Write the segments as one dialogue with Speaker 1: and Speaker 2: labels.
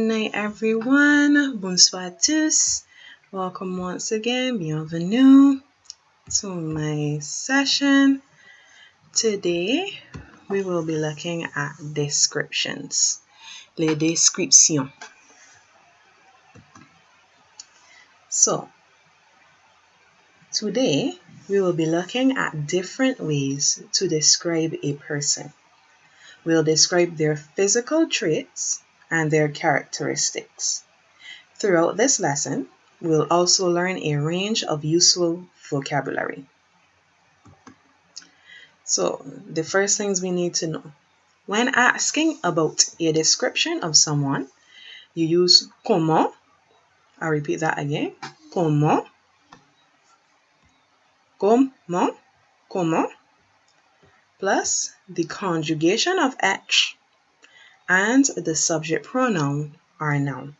Speaker 1: Good night, everyone. Bonsoir tous. Welcome once again. Bienvenue to my session. Today, we will be looking at descriptions. Les descriptions. So, today, we will be looking at different ways to describe a person. We'll describe their physical traits and their characteristics. Throughout this lesson, we'll also learn a range of useful vocabulary. So, the first things we need to know. When asking about a description of someone, you use comment. I'll repeat that again. Comment. Comment. Plus the conjugation of être and the subject pronoun or noun.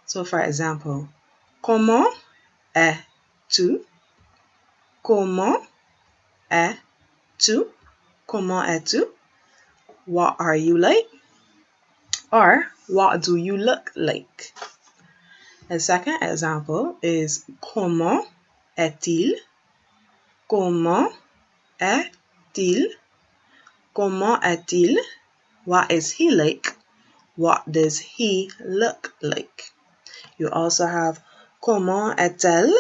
Speaker 1: So, for example, comment es-tu? Comment es-tu? Comment es-tu? What are you like? Or what do you look like? A second example is comment est-il? Comment est-il? Comment est-il? What is he like? What does he look like? You also have comment est-elle?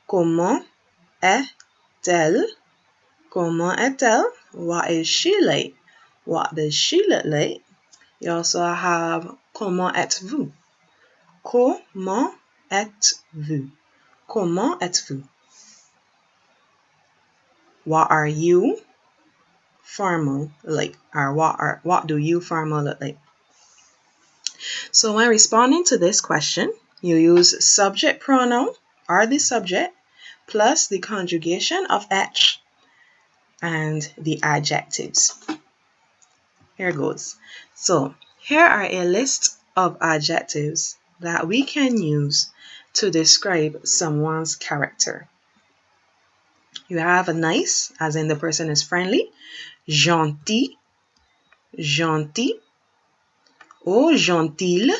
Speaker 1: Comment est-elle? Comment est-elle? What is she like? What does she look like? You also have comment êtes-vous? Comment êtes-vous? Comment êtes-vous? What are you formal like? Or what do you formal look like? So when responding to this question, you use subject pronoun or the subject plus the conjugation of être and the adjectives. Here goes. So here are a list of adjectives that we can use to describe someone's character. You have nice, as in the person is friendly. Gentil, gentil. Oh, gentille,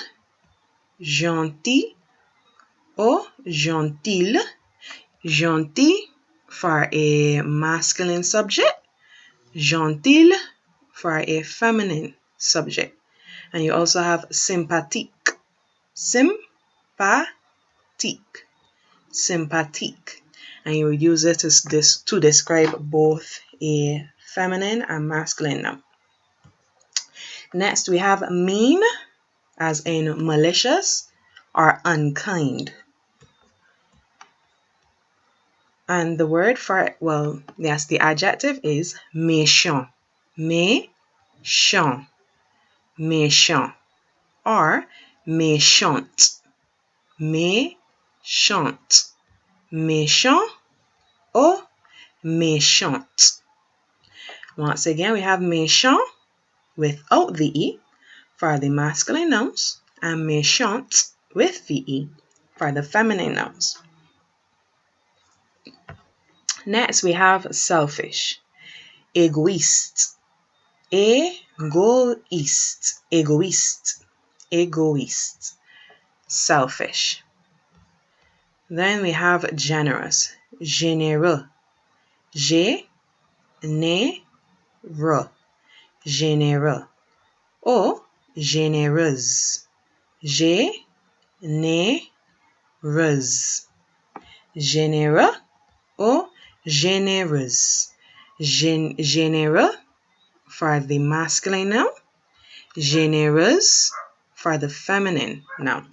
Speaker 1: gentil. Oh, gentille. Gentil for a masculine subject. Gentille for a feminine subject. And you also have sympathique. Sympathique. Sympathique. And you will use it to describe both a feminine and masculine noun. Next, we have mean, as in malicious or unkind. And the word for it, the adjective is méchant. Méchant. Méchant. Or méchante. Méchante. Méchant or méchante. Once again, we have méchant without the E for the masculine nouns and méchante with the E for the feminine nouns. Next, we have selfish. Égoïste. Égoïste. Égoïste. Égoïste. Selfish. Then we have generous. Généreux. Généreux. Généreux. Or généreuse. Généreuse. Généreux or généreuse. Généreux for the masculine noun. Généreuse for the feminine noun.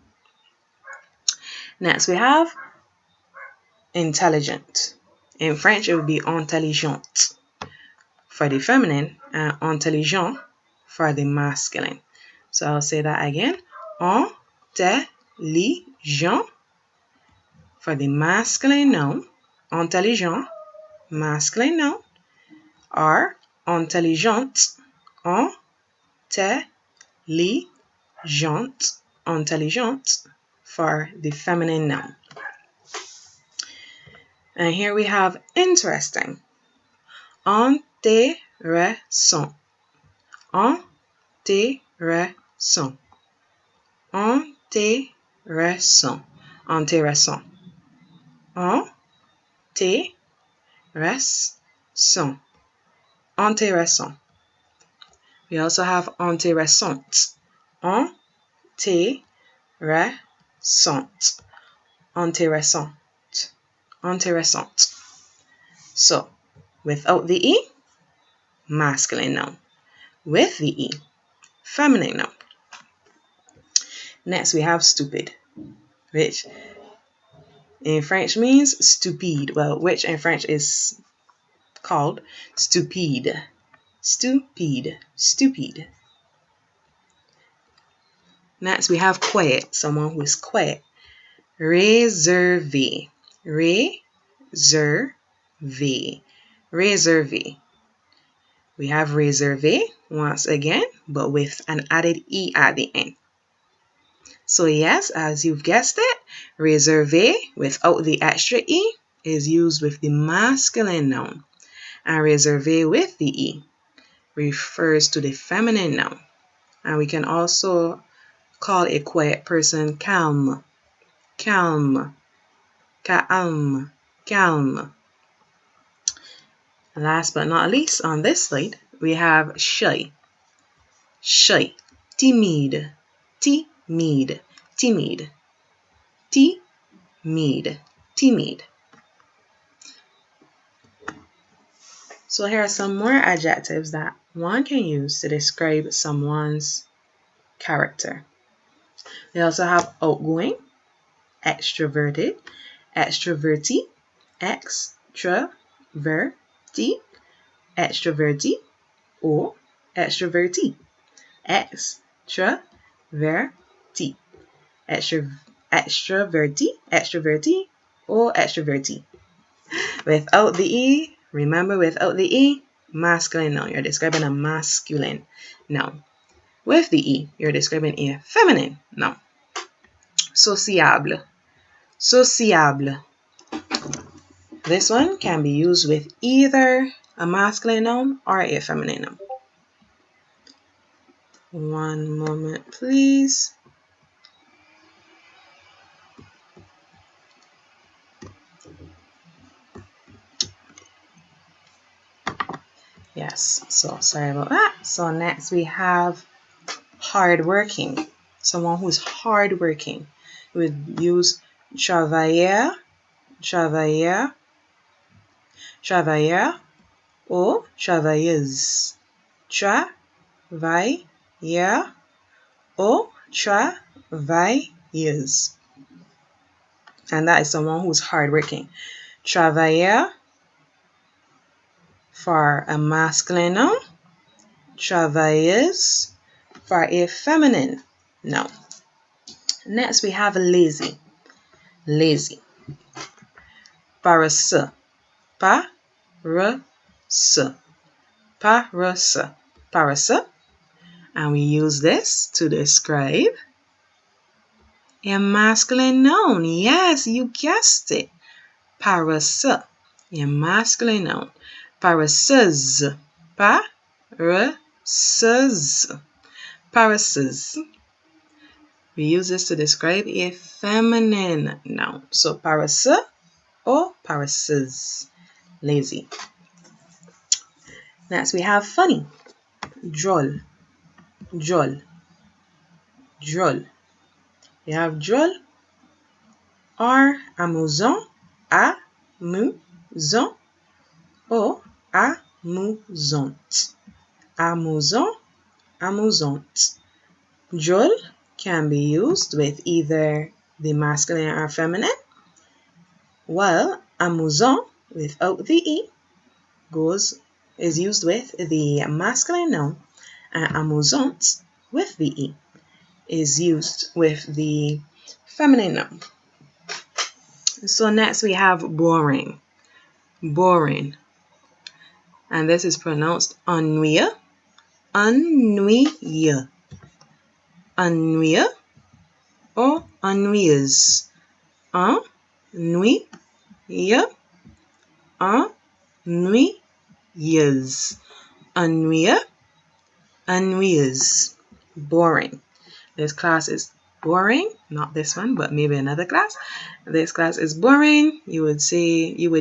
Speaker 1: Next, we have intelligent. In French, it would be intelligente for the feminine and intelligent for the masculine. So I'll say that again. Intelligent for the masculine noun. Intelligent, masculine noun. Or intelligente, intelligente for the feminine noun. And here we have interesting. Intéressant. Intéressant. Intéressant. Intéressant. Intéressant. Intéressant. We also have intéressante. Intéressante. Intéressant. Intéressant. So, without the E, masculine noun. With the E, feminine noun. Next, we have stupid, which in French means stupide. Well, which in French is called stupide. Stupide. Stupid. Next, we have quiet, someone who is quiet. Réservé. Réservé. Réservé. We have réservé once again, but with an added E at the end. So yes, as you've guessed it, réservé without the extra E is used with the masculine noun. And réservé with the E refers to the feminine noun. And we can also call a quiet person calme. Calme. Calme. Calme. Last but not least, on this slide, we have shy. Shy. Timide. Timide. Timide. Timide. Timide. So here are some more adjectives that one can use to describe someone's character. We also have outgoing, extroverted, extroverty, extraverty, extroverty, or extroverty, extraverty, extroverty, or extroverty. Without the E, remember without the E, masculine noun. You're describing a masculine noun. With the E, you're describing a feminine noun. Sociable. Sociable. This one can be used with either a masculine noun or a feminine noun. One moment, please. Yes, so sorry about that. So next we have hardworking. Someone who is hardworking. We would use travailleur, travailleur, travailleur, or travailleuse. Travailleur or travailleuse. And that is someone who's hardworking. Travailleur for a masculine noun, travailleuse for a feminine noun. Next, we have lazy. Lazy. Paresseux. Paresseux. Paresseux. Paresseux. And we use this to describe a masculine noun. Yes, you guessed it. Paresseux. A masculine noun. Paresseuse. Paresseuse. Paresseuse. We use this to describe a feminine noun. So paresseux or paresseuse. Lazy. Next we have funny. Drôle. Drôle. Drôle. You have drôle or amusant. Amusant or amusante. Amusant, amusante. Drôle can be used with either the masculine or feminine, while amusant without the E is used with the masculine noun, and amusante with the E is used with the feminine noun. So next we have boring. Boring. And this is pronounced ennuyeux. Ennuyeux. Ennuyeux or ennuyeuse. Ennuyeux. Ennuyeuse. Ennuyeux. Ennuyeuse. Boring. This class is boring, not this one, but maybe another class. This class is boring. You would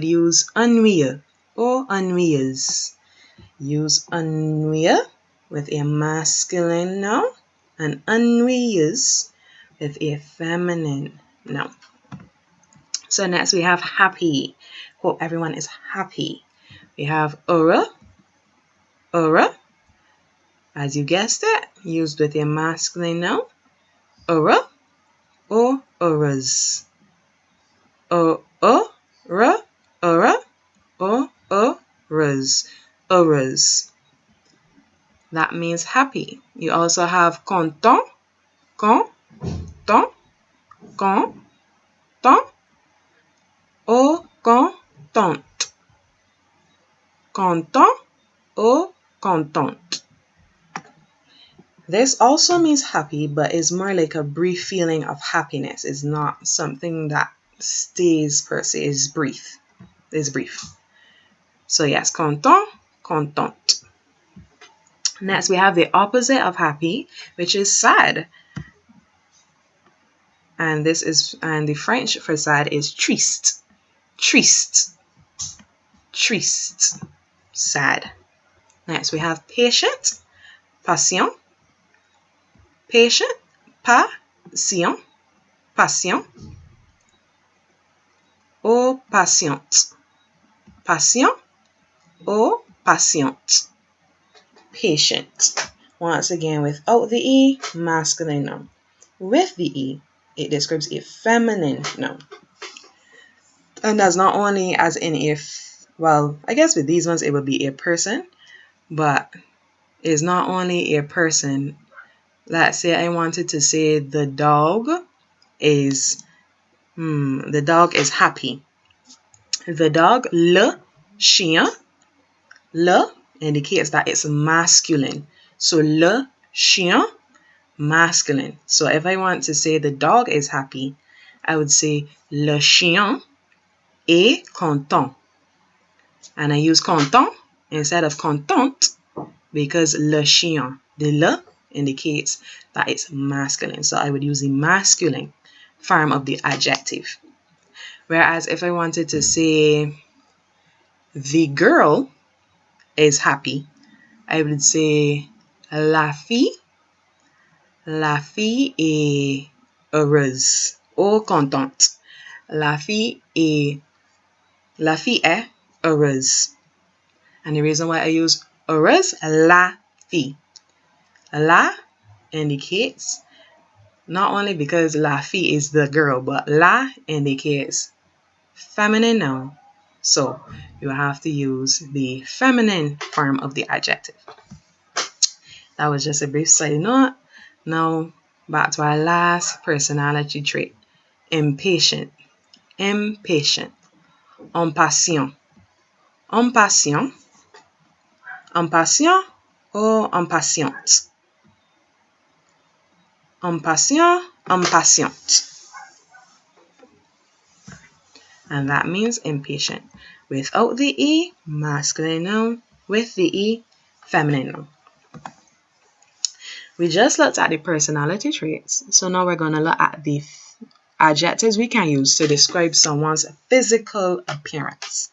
Speaker 1: use ennuyeux or ennuyeuse. Use ennuyeux with a masculine noun and ennuyeuse with a feminine noun. So next we have happy. Hope everyone is happy. We have heureux, heureux, as you guessed it, used with a masculine noun, heureux or heureuse. Heureux, heureux, or heureuse, heureuse. That means happy. You also have content, content, content, or contente. Content or contente. This also means happy, but is more like a brief feeling of happiness. It's not something that stays per se. It's brief. It's brief. So yes, content, contente. Next, we have the opposite of happy, which is sad. And the French for sad is triste. Triste. Triste. Sad. Next, we have patient, patient. Patient, patient, patient. Or patiente. Patient or patiente. Patient. Once again, without the E, masculine noun. With the E, it describes a feminine noun. And that's not only as in I guess with these ones it would be a person, but it's not only a person. Let's say I wanted to say the dog is happy. The dog, le chien, le indicates that it's masculine. So le chien, masculine. So if I want to say the dog is happy, I would say le chien est content. And I use content instead of contente because le chien, the le indicates that it's masculine. So I would use the masculine form of the adjective. Whereas if I wanted to say the girl is happy, I would say la fille est heureuse ou contente. La fille est heureuse. And the reason why I use heureuse, la fille. La indicates not only because la fille is the girl, but la indicates feminine noun. So you have to use the feminine form of the adjective. That was just a brief side note. Now back to our last personality trait. Impatient. Impatient. Impatient. Impatient. Impatient or impatiente. Impatient, impatiente. And that means impatient. Without the E, masculine noun. With the E, feminine noun. We just looked at the personality traits. So now we're going to look at the adjectives we can use to describe someone's physical appearance.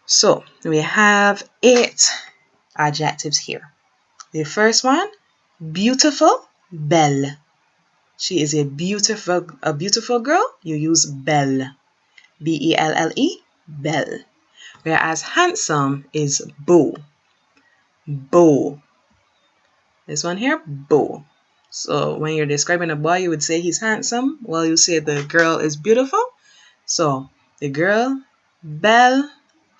Speaker 1: So we have 8 adjectives here. The first one, beautiful, belle. She is a beautiful girl. You use belle. B-E-L-L-E, belle. Whereas handsome is beau. Beau. This one here, beau. So when you're describing a boy, you would say he's handsome. Well, you say the girl is beautiful. So the girl, belle.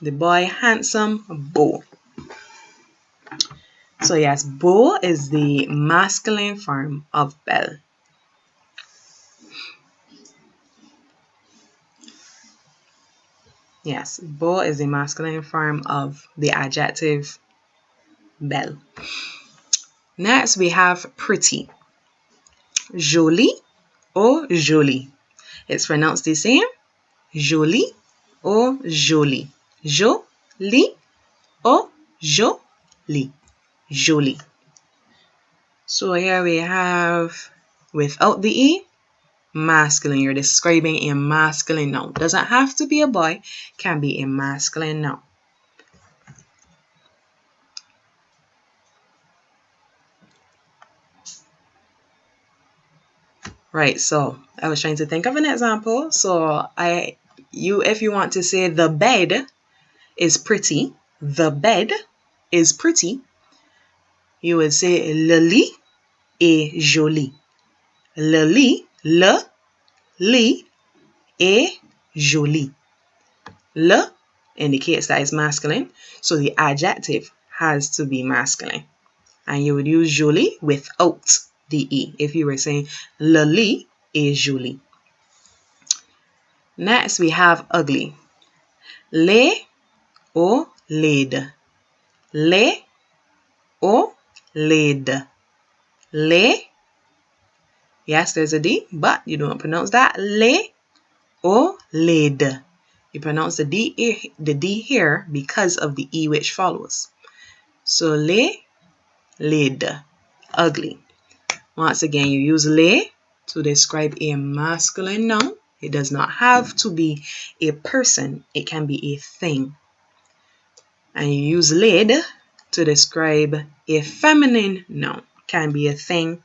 Speaker 1: The boy, handsome, beau. So yes, beau is the masculine form of belle. Yes, beau is the masculine form of the adjective belle. Next, we have pretty. Jolie or jolie. It's pronounced the same. Jolie or jolie. Jolie or jolie. Jolie. So here we have without the E, masculine. You're describing a masculine noun. Doesn't have to be a boy, can be a masculine noun. Right, so I was trying to think of an example. So if you want to say the bed is pretty, the bed is pretty, you would say le lit est joli. Le lit est joli. Le indicates that it's masculine, so the adjective has to be masculine. And you would use joli without the E if you were saying le lit est joli. Next, we have ugly. Laid or laid. Laid or laid. Lay. Yes, there's a D, but you don't pronounce that. Lay or laid. You pronounce the D here because of the E which follows. So lay, laid, ugly. Once again, you use lay to describe a masculine noun. It does not have to be a person. It can be a thing. And you use laid to describe a feminine noun. Can be a thing.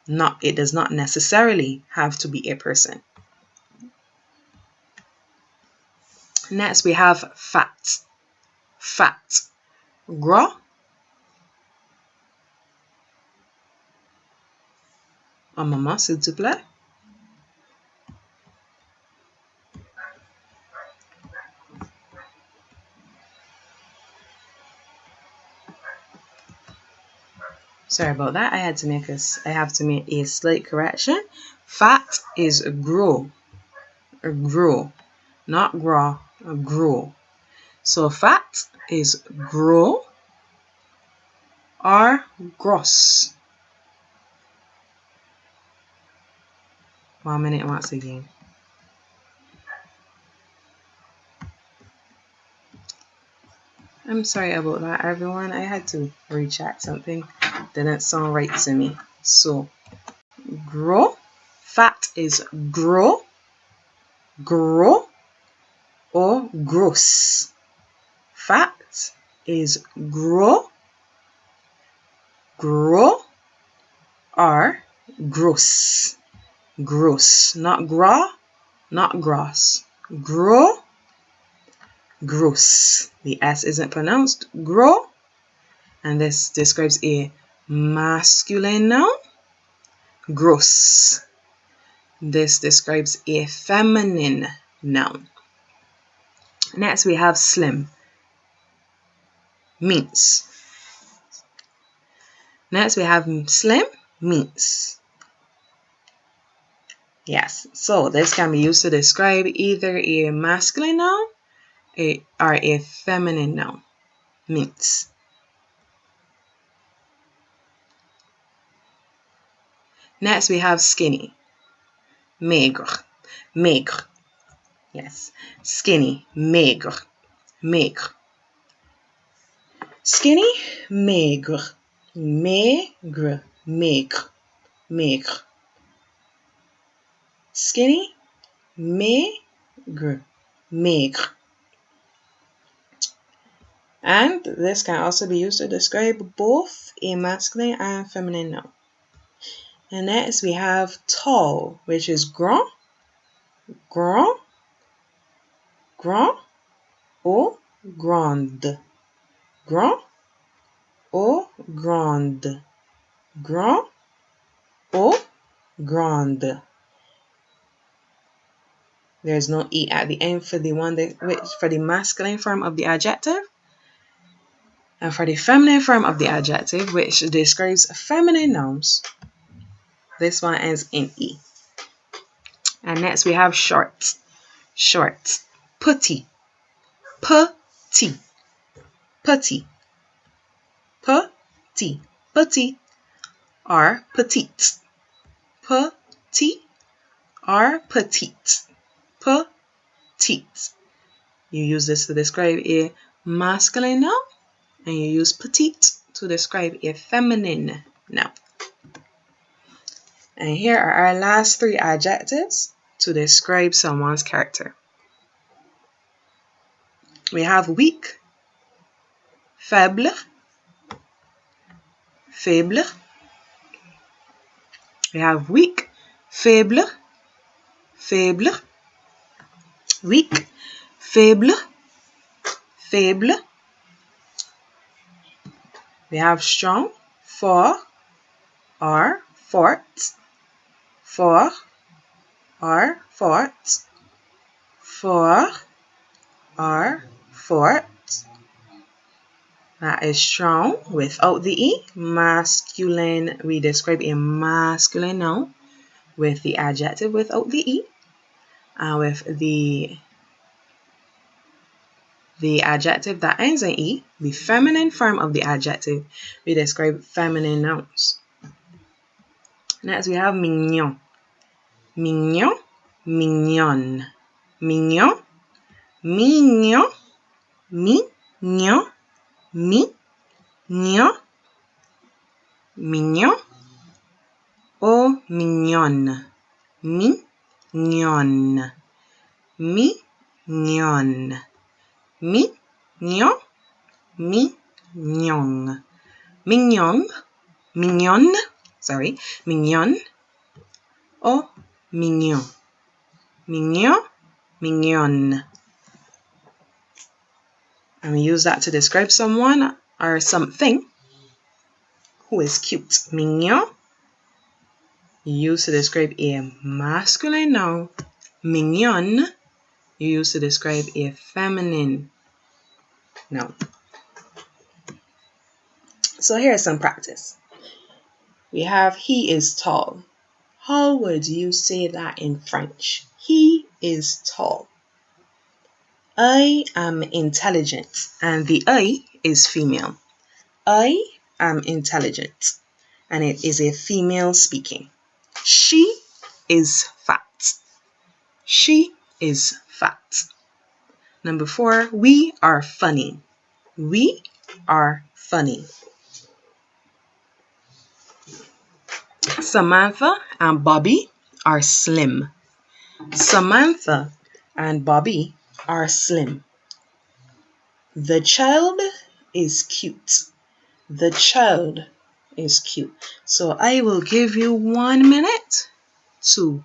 Speaker 1: It does not necessarily have to be a person. Next, we have fat. Fat. Gras. Un moment, s'il te plaît. Sorry about that. I have to make a slight correction. Fat is gros. Gros. Not gras. Gros. So fat is gros or gross. 1 minute once again. I'm sorry about that, everyone. I had to recheck something. Didn't sound right to me. So, gros. Fat is gros, gros, or gross. Fat is gros, gros, or gross. Gross. Not gras, not gross. Gros, gross. The S isn't pronounced. Gros. And this describes a masculine noun. Gross. This describes a feminine noun. Next, we have slim. Mince. Next, we have slim. Mince. Yes, so this can be used to describe either a masculine noun or a feminine noun. Mince. Next, we have skinny. Maigre. Maigre. Yes. Skinny. Maigre. Maigre. Skinny. Maigre. Maigre. Maigre. Maigre. Skinny. Maigre. Maigre. And this can also be used to describe both a masculine and feminine noun. And next we have tall, which is grand, grand, grand, or grande. Grand or grande. Grand or grande. There's no E at the end for the masculine form of the adjective. And for the feminine form of the adjective, which describes feminine nouns, this one ends in E. And next we have short. Short. Petit. Petit. Petit. Petit. Petit. Or petite. Petit or petite. Petite. You use this to describe a masculine noun, and you use petite to describe a feminine noun. And here are our last 3 adjectives to describe someone's character. We have weak, faible, faible. We have weak, faible, faible, weak, faible, faible. We have strong, fort or fort, fort or fort, fort or fort. That is strong without the E. Masculine, we describe a masculine noun with the adjective without the E. And with the adjective that ends in E, the feminine form of the adjective, we describe feminine nouns. Next, we have mignon. Mignon, mignon. Mignon, mignon, mignon, mignon, mignon, ou mignonne. Mignonne, mignonne, mignon, mignon, mignon, mignonne, mignon, ou mignon, mignon, mignonne. And we use that to describe someone or something who is cute. Mignon, you use to describe a masculine noun. Mignonne, you use to describe a feminine noun. So here's some practice. We have he is tall. How would you say that in French? He is tall. I am intelligent, and the I is female. I am intelligent, and it is a female speaking. She is fat. She is fat. Number 4, we are funny. We are funny. Samantha and Bobby are slim. Samantha and Bobby are slim. The child is cute. The child is cute. So I will give you 1 minute to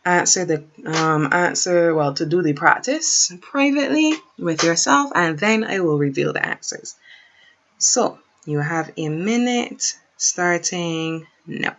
Speaker 1: to do the practice privately with yourself, and then I will reveal the answers. So you have a minute starting now.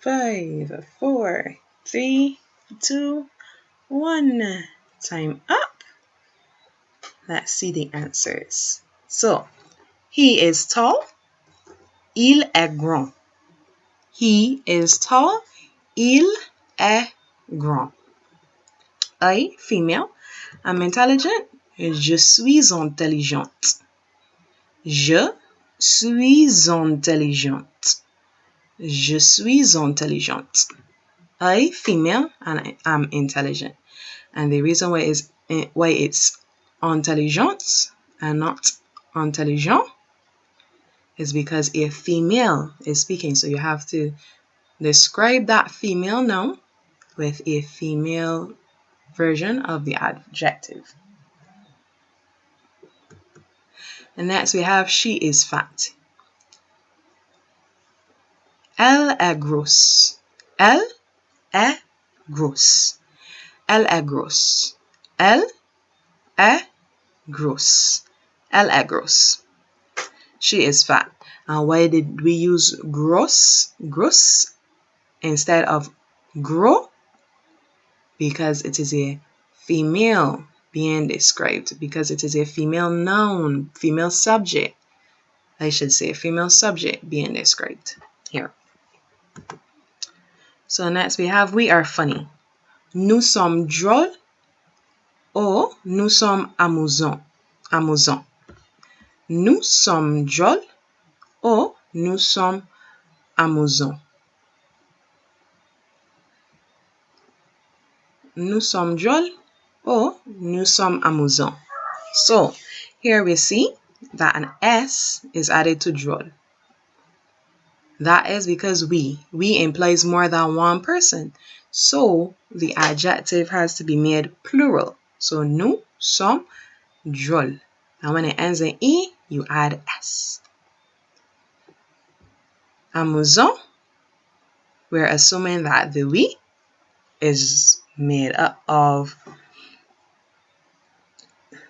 Speaker 1: Five, 4, 3, 2, 1. Time up. Let's see the answers. So, he is tall. Il est grand. He is tall. Il est grand. I, female. I'm intelligent. Je suis intelligente. Je suis intelligente. Je suis intelligente. I, female, and I'm intelligent. And the reason why it's intelligence and not intelligent is because a female is speaking. So you have to describe that female noun with a female version of the adjective. And next we have she is fat. Elle est grosse. Elle est grosse. Elle est grosse. Elle est grosse. Elle est grosse. She is fat. And why did we use grosse instead of gros? Because it is a female being described. Because it is a female noun, female subject. I should say female subject being described here. So next we have we are funny. Nous sommes drôles or nous sommes amusants. Amusants. Nous sommes drôles or nous sommes amusants. Nous sommes drôles or nous sommes amusants. So here we see that an S is added to drôle. That is because we implies more than one person. So the adjective has to be made plural. So nous sommes drôles. And when it ends in E, you add S. Amusant, we're assuming that the we is made up of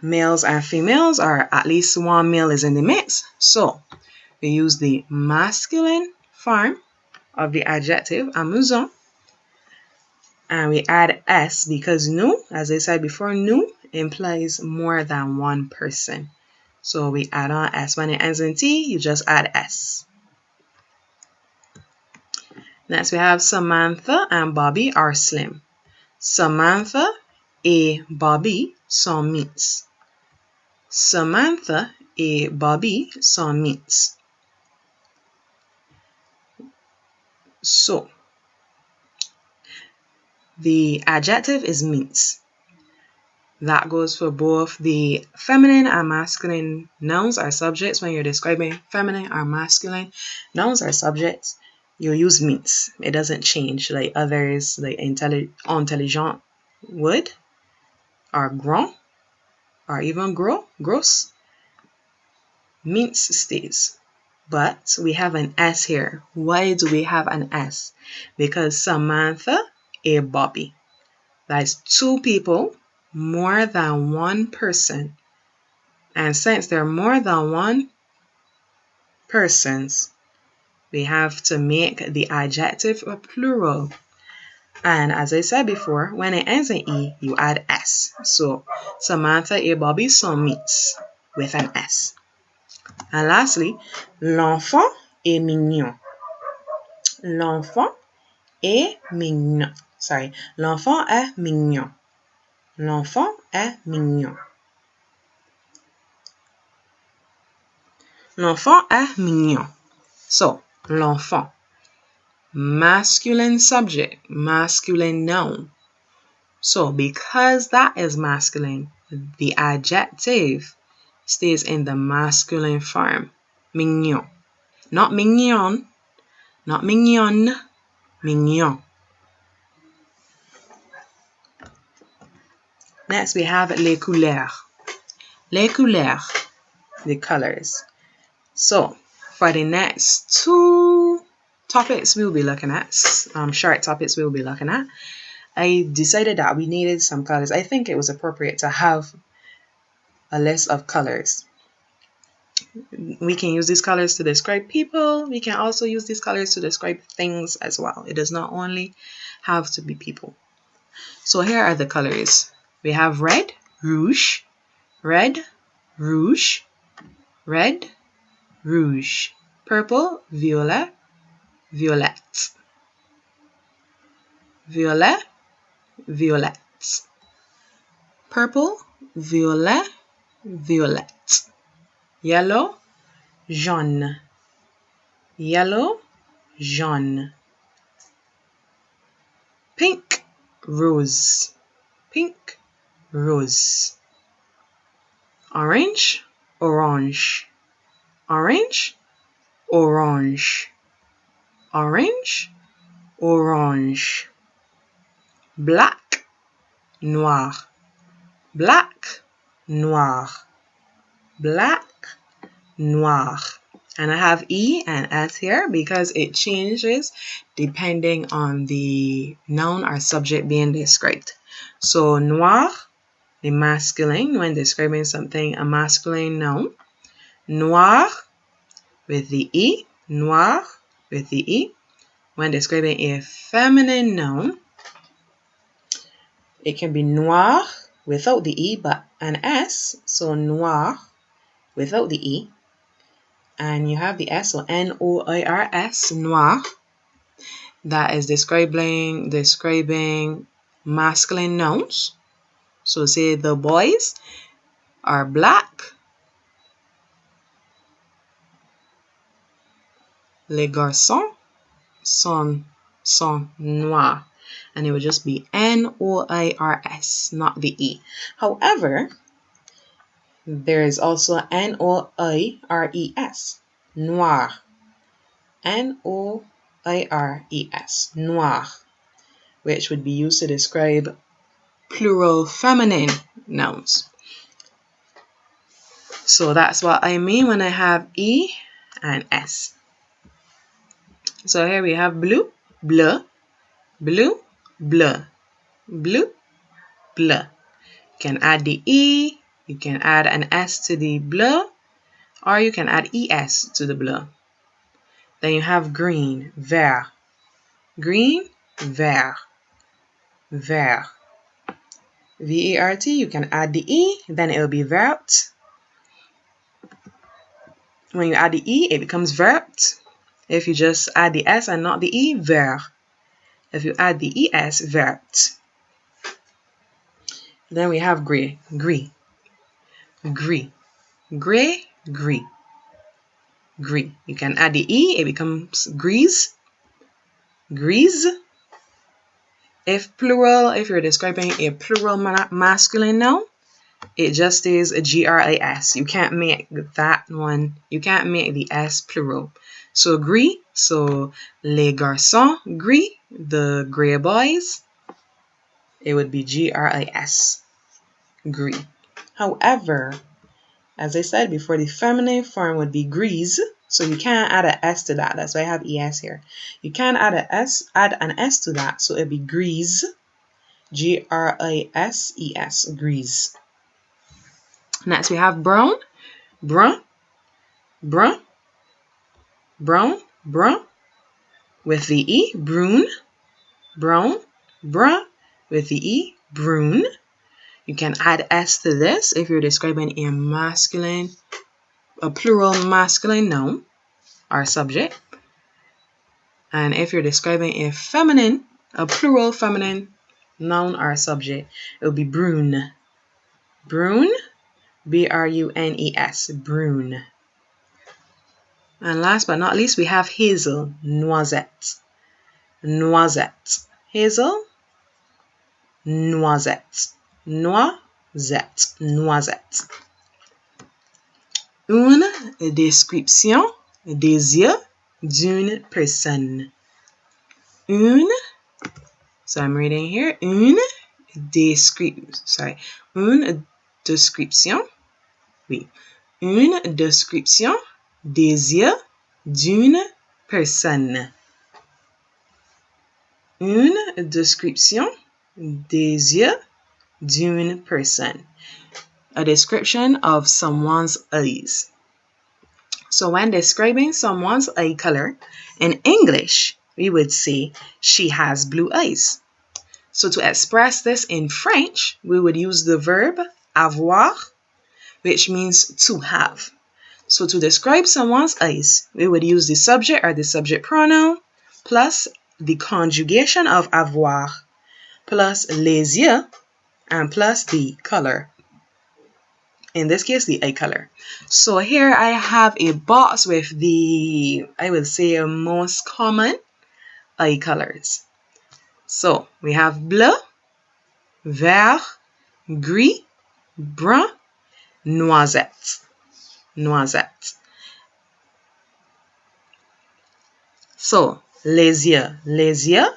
Speaker 1: males and females, or at least one male is in the mix. So we use the masculine form of the adjective amusant, and we add S because nous, as I said before, nous implies more than one person. So we add on S. When it ends in T, you just add S. Next we have Samantha and Bobby are slim. Samantha et Bobby sont minces. Samantha et Bobby sont minces. So the adjective is mince. That goes for both the feminine and masculine nouns or subjects. When you're describing feminine or masculine nouns or subjects, you use mince. It doesn't change like others, like intelligent would, or grand, or even gross. Mince stays. But we have an S here. Why do we have an S? Because Samantha and Bobby. That's two people, more than one person. And since there are more than one persons, we have to make the adjective a plural. And as I said before, when it ends in E, you add S. So Samantha et Bobby sont minces with an S. And lastly, l'enfant est mignon. L'enfant est mignon. Sorry, l'enfant est mignon. L'enfant est mignon. L'enfant est mignon. So, l'enfant. Masculine subject, masculine noun. So, because that is masculine, the adjective stays in the masculine form. Mignon. Not mignon, not mignon, mignon. Next, we have les couleurs. Les couleurs, the colors. So, for the next two topics we'll be looking at, short topics we'll be looking at, I decided that we needed some colors. I think it was appropriate to have a list of colors. We can use these colors to describe people. We can also use these colors to describe things as well. It does not only have to be people. So here are the colors. We have red, rouge, red, rouge, red, rouge, purple, violet, violet, violet, violet, purple, violet, violet, yellow, jaune, yellow, jaune, pink, rose, pink, rose, orange, orange, orange, orange, orange, orange, black, noir, black, noir, black, noir. And I have E and S here because it changes depending on the noun or subject being described. So noir, the masculine, when describing something, a masculine noun. Noir with the E, noir with the E. When describing a feminine noun, it can be noir without the E but an S. So noir without the E. And you have the S, so N-O-I-R-S, noir. That is describing masculine nouns. So say the boys are black. Les garçons sont noirs. And it would just be N-O-I-R-S, not the E. However, there is also N-O-I-R-E-S, noir. N-O-I-R-E-S, noir, which would be used to describe plural feminine nouns. So that's what I mean when I have E and S. So here we have blue, bleu, blue, bleu, blue, bleu. You can add the E, you can add an S to the bleu, or you can add ES to the bleu. Then you have green, vert, green, vert, vert. V-E-R-T, you can add the E, then it will be vert. When you add the E, it becomes vert. If you just add the S and not the E, vert. If you add the ES, vert. Then we have gray, gris, gris, gray, gris, gris. You can add the E, it becomes grise, grise. If you're describing a plural masculine noun, it just is a G-R-I-S. You can't make that one, you can't make the S plural. So gris, so les garçons gris, the gray boys, it would be G-R-I-S, gris. However, as I said before, the feminine form would be grise, so you can't add an S to that. That's why I have ES here. You can't add an S to that, so it'd be grise, G-R-I-S-E-S, grise. Next we have brown, brun, brun, brown, brun, with the E, brune, brown, brun, with the E, brune. You can add S to this if you're describing a plural masculine noun or subject. And if you're describing a plural feminine noun or subject, it will be brune, brune, B-R-U-N-E-S, brune. And last but not least, we have hazel, noisette, noisette, hazel, noisette, noisette, noisette. Une description des yeux d'une personne. So I'm reading here, une description, oui, une description des yeux d'une personne. Une description des yeux d'une personne. A description of someone's eyes. So when describing someone's eye color, in English, we would say she has blue eyes. So to express this in French, we would use the verb avoir, which means to have. So to describe someone's eyes, we would use the subject or the subject pronoun plus the conjugation of avoir plus les yeux and plus the color. In this case, the eye color. So here I have a box with I would say, most common eye colors. So we have bleu, vert, gris, brun, noisette. Noisette. So les yeux. Les yeux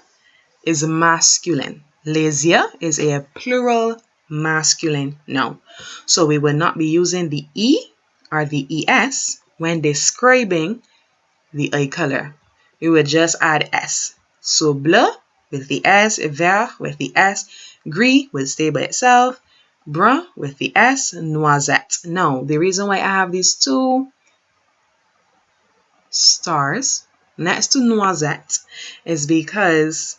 Speaker 1: is masculine. Les yeux is a plural masculine noun. So we will not be using the E or the ES. when describing the eye color. We would just add S. So bleu with the S, vert with the S, gris would stay by itself, brun with the S, noisette. Now, the reason why I have these two stars next to noisette is because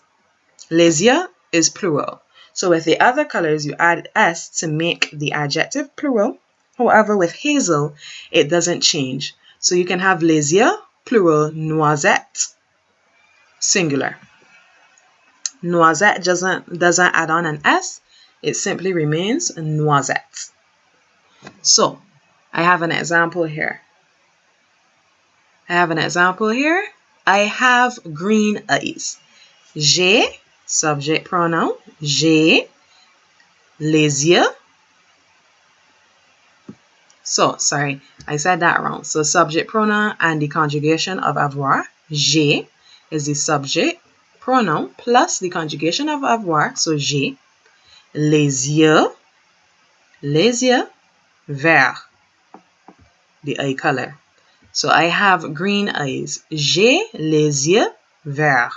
Speaker 1: les yeux is plural. So with the other colors, you add S to make the adjective plural. However, with hazel, it doesn't change. So you can have les yeux, plural, noisette, singular. Noisette doesn't add on an S. It simply remains noisette. So I have an example here. I have green eyes. J'ai, subject pronoun, j'ai les yeux. So, sorry, I said that wrong. So, subject pronoun and the conjugation of avoir. J'ai is the subject pronoun plus the conjugation of avoir. So, j'ai les yeux, vert, the eye color. So, I have green eyes. J'ai les yeux verts.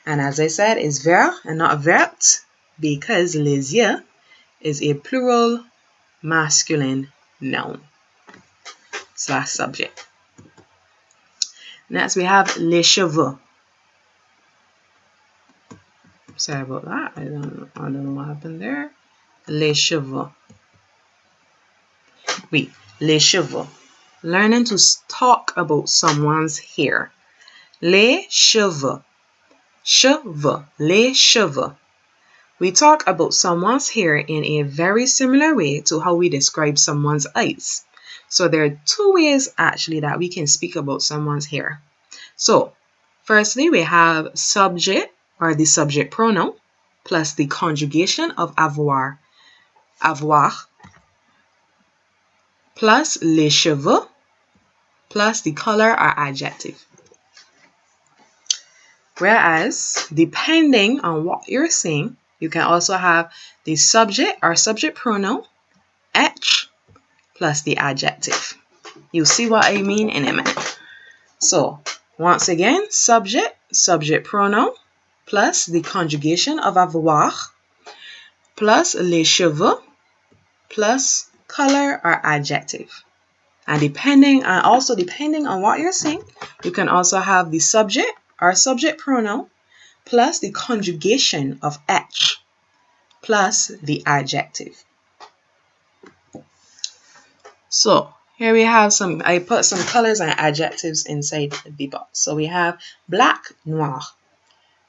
Speaker 1: And as I said, it's vert and not verte because les yeux is a plural masculine noun / subject. Next, we have les cheveux. Sorry about that. I don't know what happened there. Les cheveux. Oui, les cheveux. Learning to talk about someone's hair. Les cheveux. Cheveux. Les cheveux. We talk about someone's hair in a very similar way to how we describe someone's eyes. So there are two ways actually that we can speak about someone's hair. So firstly, we have subject or the subject pronoun plus the conjugation of avoir plus les cheveux plus the color or adjective. Whereas, depending on what you're saying, you can also have the subject or subject pronoun h plus the adjective. You'll see what I mean in a minute. So, once again, subject pronoun plus the conjugation of avoir plus les cheveux plus color or adjective. And depending on what you're saying, you can also have the subject or subject pronoun plus the conjugation of h plus the adjective. So here we have I put some colors and adjectives inside the box. So we have black, noir,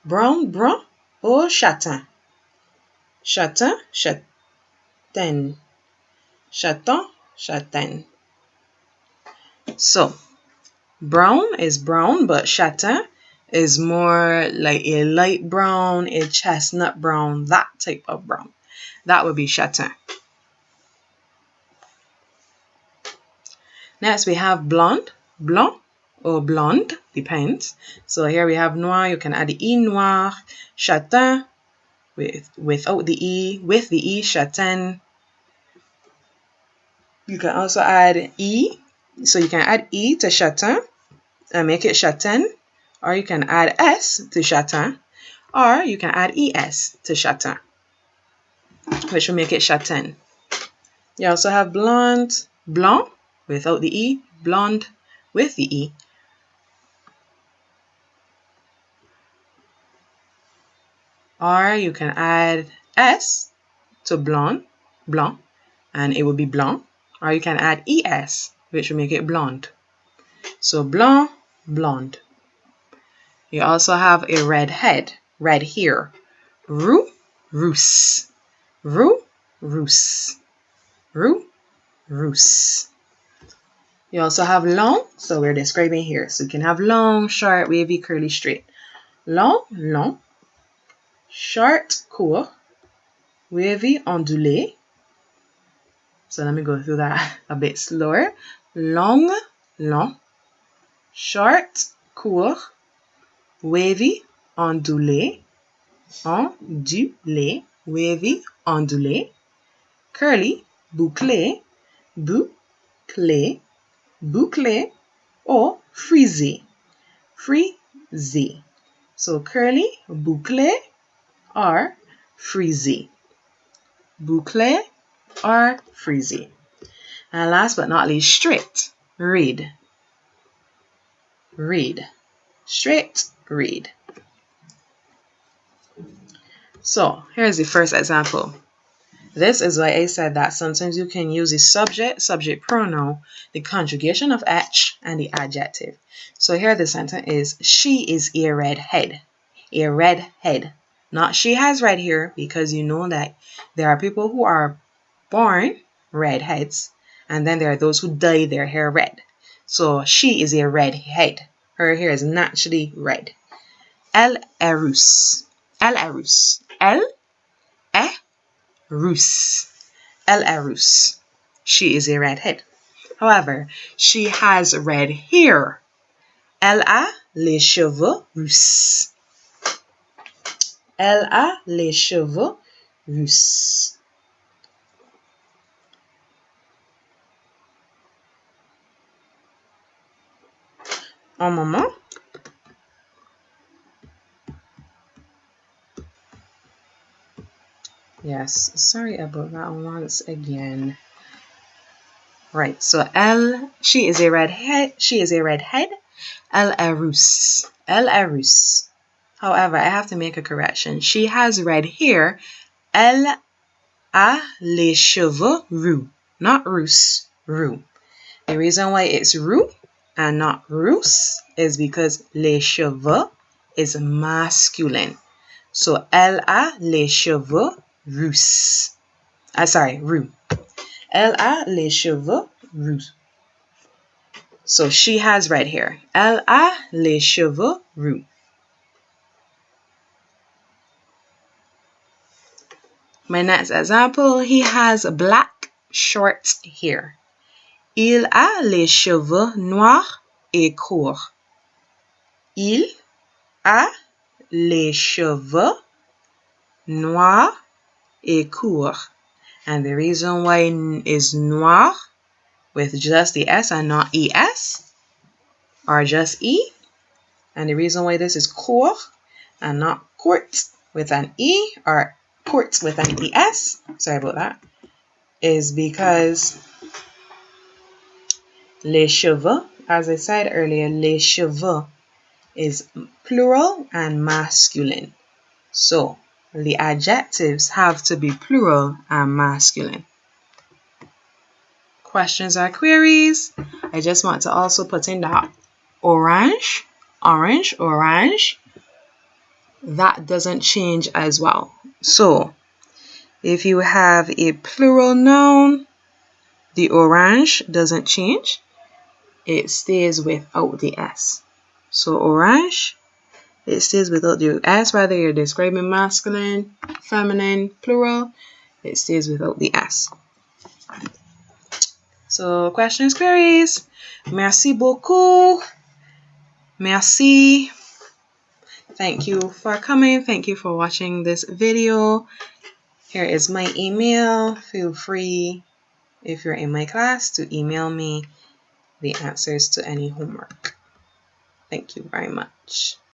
Speaker 1: brown, brun, or châtain. Châtain, châtaine. Châtain, châtaine. So brown is brown, but châtain is more like a light brown, a chestnut brown, that type of brown. That would be châtain. Next, we have blonde, blanc, or blonde, depends. So here we have noir, you can add the E, noir, châtain, without the E, with the E, châtaine. You can also add E, so you can add E to châtain and make it châtaine, or you can add S to châtain, or you can add ES to châtain, which will make it châtaine. You also have blonde, blanc, without the E, blonde, with the E. Or you can add S to blonde, blanc, and it will be blanc. Or you can add ES, which will make it blonde. So blanc, blonde. You also have a red head, red hair. Roux, rousse. Roux, rousse. Roux, rousse. You also have long, so we're describing here. So you can have long, short, wavy, curly, straight. Long, long. Short, court. Wavy, ondulé. So let me go through that a bit slower. Long, long. Short, court. Wavy, ondulé. Ondulé. Wavy, ondulé. Curly, bouclé. Bouclé. bouclé, or frisé. Frisé. So curly, bouclé, or frisé. Bouclé or frisé. And last but not least, straight, read. Read. Straight, read. So here's the first example. This is why I said that sometimes you can use the subject pronoun, the conjugation of H, and the adjective. So here the sentence is, she is a redhead. A redhead. Not she has red hair, because you know that there are people who are born redheads, and then there are those who dye their hair red. So she is a redhead. Her hair is naturally red. Elle est rousse. Elle est rousse. Elle est rousse. Elle est rousse. She is a redhead. However, she has red hair. Elle a les cheveux rousses. Elle a les cheveux rousses. Un moment. Yes, sorry about that once again. Right, so elle, she is a redhead. She is a redhead. Elle est rousse. Elle est rousse. However, I have to make a correction. She has red hair. Elle a les cheveux roux. Not rousse, roux. The reason why it's roux and not rousse is because les cheveux is masculine. So, elle a les cheveux rousses. Roux. Elle a les cheveux roux. So, she has red hair. Elle a les cheveux roux. My next example, he has black short hair. Il a les cheveux noirs et courts. Il a les cheveux noirs et courts. And the reason why is noir with just the S and not ES, or just E. And the reason why this is court and not court with an E, or court with an ES, sorry about that, is because les cheveux, as I said earlier, les cheveux is plural and masculine. So the adjectives have to be plural and masculine. Questions or queries? I just want to also put in that orange. That doesn't change as well. So if you have a plural noun, the orange doesn't change. It stays without the S. So orange, it stays without the S, whether you're describing masculine, feminine, plural, it stays without the S. So questions, queries? Merci beaucoup. Merci. Thank you for coming. Thank you for watching this video. Here is my email. Feel free, if you're in my class, to email me the answers to any homework. Thank you very much.